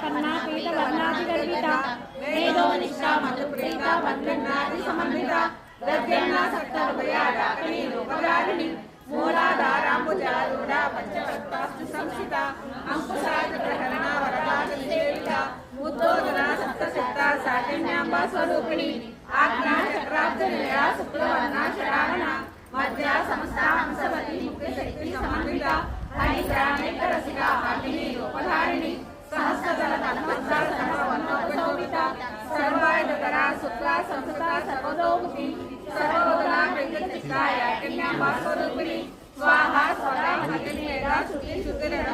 कन्ना पीत वर्णातिगर्भिता मेधो निष्ठा मधुप्रीता वन्द्यन्नादि समन्विता गद्यन्ना सप्तहृदया डाकिनी रूपधारिणी मूलाधाराम्बुजारूढा पंचवक्त्रास्तु संस्थिता अंकुशाग्रहरणा वरदासेविता उद्बोधना सप्तसिद्धा साकन्याम्बा स्वरूपिणी आज्ञा चक्राब्जनिलया शुक्लवर्णा शरावणा मध्या समस्ता हंसवती मुक्तिशक्ति समन्विता हरिद्रामेकरसिका हाकिनी रूपधारिणी सहस्रदल तन्मत्ता सर्ववर्णोपशोभिता सर्वायुधकरा शुक्ला संस्कृता सर्वतोमुखी सर्वोदना कृतचित्ता याकन्याम्बा स्वरूपिणी स्वाहा स्वरा हरिणी शुद्धि शुद्धिरः